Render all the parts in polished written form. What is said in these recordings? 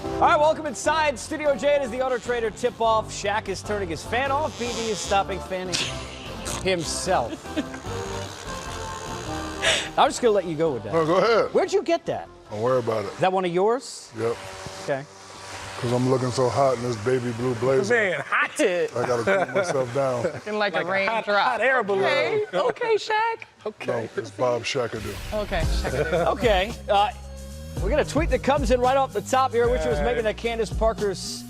All right, welcome inside. Studio J is the Auto Trader tip-off. Shaq is turning his fan off. BD is stopping fanning himself. I'm just going to let you go with that. No, go ahead. Where'd you get that? Don't worry about it. Is that one of yours? Yep. Okay. Because I'm looking so hot in this baby blue blazer. Man, hot. I got to cool myself down. Looking like a raindrop. Hot air balloon. Okay, Shaq. No, it's Bob Shakadu. Okay, Shaq. Okay. We got a tweet that comes in right off the top here, which was making that Candace Parker's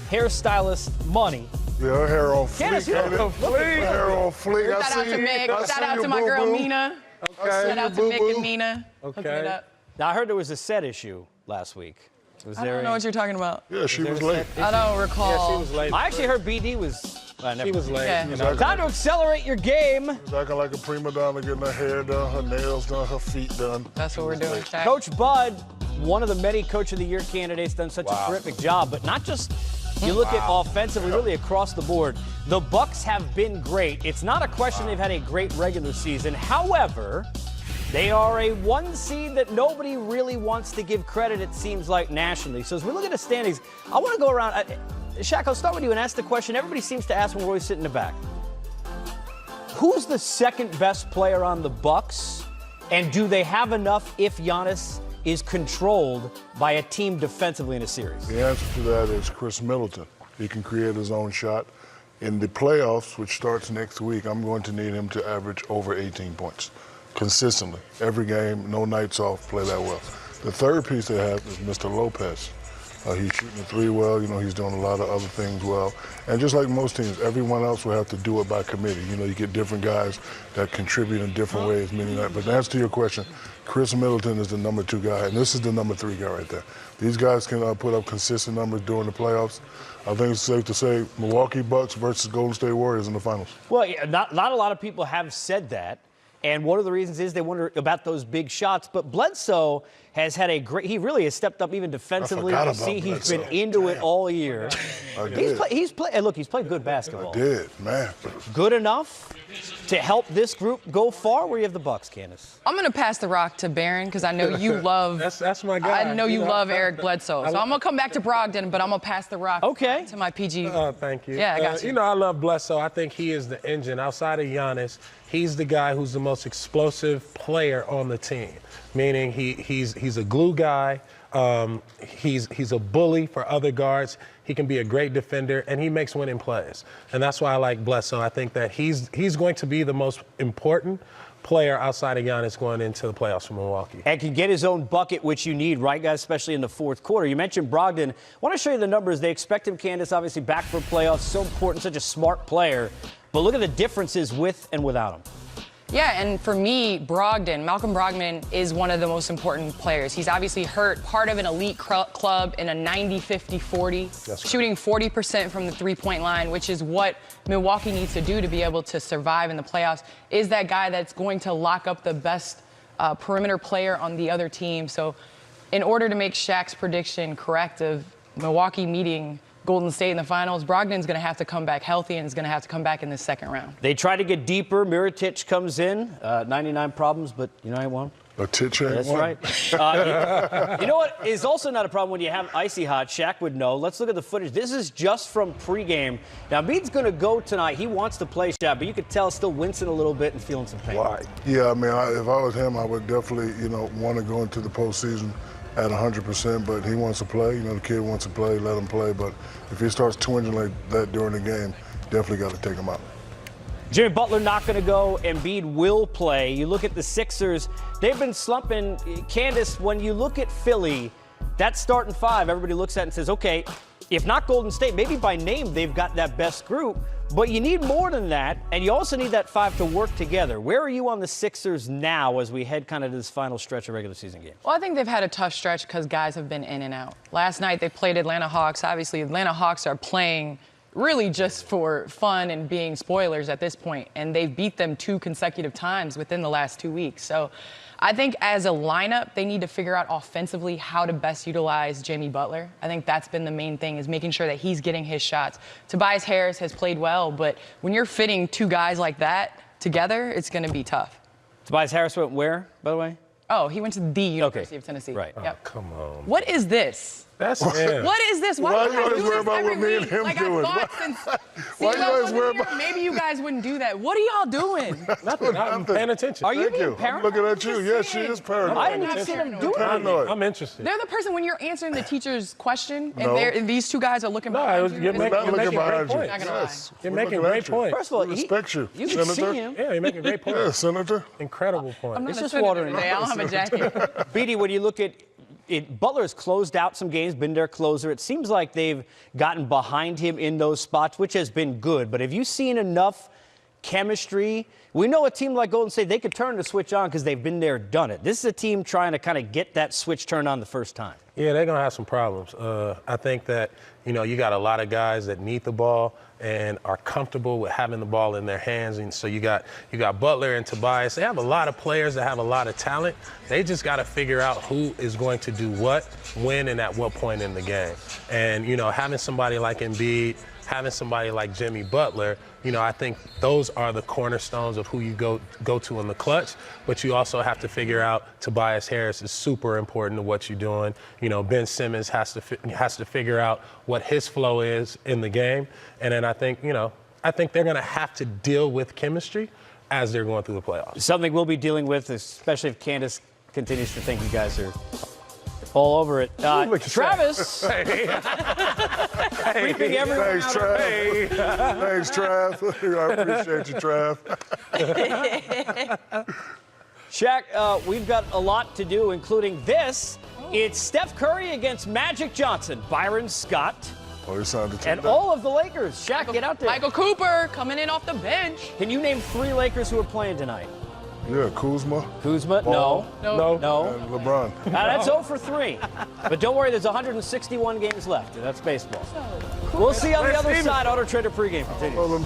hairstylist money. Yeah, her hair on fleek. Candace, you ain't it? look Her hair on fleek. Shout out to Meg. Shout out to my girl Mina. Shout out to Mick and Mina. Hooking it up. Now, I heard there was a set issue last week. Was I there don't know what you're talking about. Yeah, she was late. I don't recall. Yeah, she was late. I actually heard BD was... She was late. Yeah. You know. Time to accelerate your game. She's acting like a prima donna, getting her hair done, her nails done, her feet done. That's what we're doing, Shaq. Coach Bud, one of the many Coach of the Year candidates, done such a terrific job. But not just, you look at offensively, really across the board. The Bucks have been great. It's not a question they've had a great regular season. However, they are a 1 seed that nobody really wants to give credit, it seems like, nationally. So as we look at the standings, I want to go around. Shaq, I'll start with you and ask the question everybody seems to ask when we're always sitting in the back. Who's the second best player on the Bucks? And do they have enough if Giannis is controlled by a team defensively in a series? The answer to that is Chris Middleton. He can create his own shot. In the playoffs, which starts next week, I'm going to need him to average over 18 points consistently. Every game, no nights off, play that well. The third piece they have is Mr. Lopez. He's shooting the three well. You know, he's doing a lot of other things well. And just like most teams, everyone else will have to do it by committee. You know, you get different guys that contribute in different ways. Meaning that, but to answer your question, Chris Middleton is the number 2 guy, and this is the number 3 guy right there. These guys can put up consistent numbers during the playoffs. I think it's safe to say Milwaukee Bucks versus Golden State Warriors in the finals. Well, yeah, not a lot of people have said that. And one of the reasons is they wonder about those big shots. But Bledsoe has had a great – he really has stepped up even defensively. You see he's been into it all year. He's played good basketball. I did, man. Good enough to help this group go far? Where you have the Bucks, Candace? I'm going to pass the rock to Barron because I know you love – That's my guy. I know you love Eric Bledsoe. So I'm going to come back to Brogdon, but I'm going to pass the rock to my PG. Thank you. Yeah, I got you. You know, I love Bledsoe. I think he is the engine. Outside of Giannis, he's the guy who's the most explosive player on the team, meaning he's a glue guy. He's a bully for other guards. He can be a great defender, and he makes winning plays. And that's why I like Bledsoe. I think that he's going to be the most important player outside of Giannis going into the playoffs for Milwaukee. And can get his own bucket, which you need, right, guys, especially in the fourth quarter. You mentioned Brogdon. I want to show you the numbers. They expect him, Candace, obviously back for playoffs. So important, such a smart player. But look at the differences with and without him. Yeah, and for me, Malcolm Brogdon is one of the most important players. He's obviously hurt, part of an elite club in a 90-50-40, shooting 40% from the three-point line, which is what Milwaukee needs to do to be able to survive in the playoffs, is that guy that's going to lock up the best perimeter player on the other team. So in order to make Shaq's prediction correct of Milwaukee meeting Golden State in the finals, Brogdon's going to have to come back healthy and is going to have to come back in the second round. They try to get deeper. Mirotic comes in, 99 problems, but you know I won. A titch ain't That's one. right. You know what is also not a problem when you have icy hot? Shaq would know. Let's look at the footage. This is just from pregame. Now, Embiid's going to go tonight. He wants to play, Shaq, but you could tell still wincing a little bit and feeling some pain. Why? Yeah, I mean, if I was him, I would definitely, want to go into the postseason at 100%, but he wants to play. The kid wants to play, let him play. But if he starts twinging like that during the game, definitely got to take him out. Jimmy Butler not going to go. Embiid will play. You look at the Sixers, they've been slumping. Candace, when you look at Philly, that starting 5, everybody looks at and says, okay, if not Golden State, maybe by name they've got that best group, but you need more than that, and you also need that 5 to work together. Where are you on the Sixers now as we head kind of to this final stretch of regular season games? Well, I think they've had a tough stretch because guys have been in and out. Last night they played Atlanta Hawks. Obviously, Atlanta Hawks are playing really just for fun and being spoilers at this point, and they've beat them 2 consecutive times within the last 2 weeks. So I think as a lineup, they need to figure out offensively how to best utilize Jimmy Butler. I think that's been the main thing, is making sure that he's getting his shots. Tobias Harris has played well, but when you're fitting 2 guys like that together, it's going to be tough. Tobias Harris went where, by the way? Oh, he went to the University of Tennessee. Right. Yep. Oh, come on. What is this? That's him. What is this? Why do you always do worry this about what every me and week? him like, doing? I thought since Why you always wasn't worry here, about? maybe you guys wouldn't do that. What are y'all doing? Nothing. I'm paying attention. Are you Thank being you. I'm paranoid? looking at you. Just Yes, she saying. is paranoid. I didn't even see them do it. Paranoid. I'm interested. They're the person when you're answering the teacher's question No. and these two guys are looking No, behind you. you're We're not making looking great behind you. points. Not gonna lie. Yes, You're we're making looking great at you. points. First of all, We respect you, you can Senator. see him. Yeah, you're making great points. Yeah, Senator. Incredible point. I'm not It's a just senator watering today. I don't have a jacket. Beatty, when you look at it, Butler's closed out some games, been their closer. It seems like they've gotten behind him in those spots, which has been good. But have you seen enough chemistry? We know a team like Golden State, they could turn the switch on because they've been there, done it. This is a team trying to kind of get that switch turned on the first time. Yeah, they're going to have some problems. I think that, you got a lot of guys that need the ball and are comfortable with having the ball in their hands. And so you got Butler and Tobias. They have a lot of players that have a lot of talent. They just got to figure out who is going to do what, when, and at what point in the game. And, having somebody like Embiid, having somebody like Jimmy Butler, I think those are the cornerstones of who you go to in the clutch. But you also have to figure out Tobias Harris is super important to what you're doing. Ben Simmons has to figure out what his flow is in the game. And then I think they're going to have to deal with chemistry as they're going through the playoffs. Something we'll be dealing with, especially if Candace continues to think you guys are all over it. Travis. Freaking everyone Thanks, out. Trav. Thanks, Trav. I appreciate you, Trav. Shaq, we've got a lot to do, including this. It's Steph Curry against Magic Johnson, Byron Scott, Oh, he sounded too and bad. all of the Lakers. Shaq, get out there. Michael Cooper coming in off the bench. Can you name 3 Lakers who are playing tonight? Yeah, Kuzma. Kuzma? Ball. No. And LeBron. That's 0 for 3. But don't worry, there's 161 games left. That's baseball. We'll see on the other side. Auto Trader pregame continues.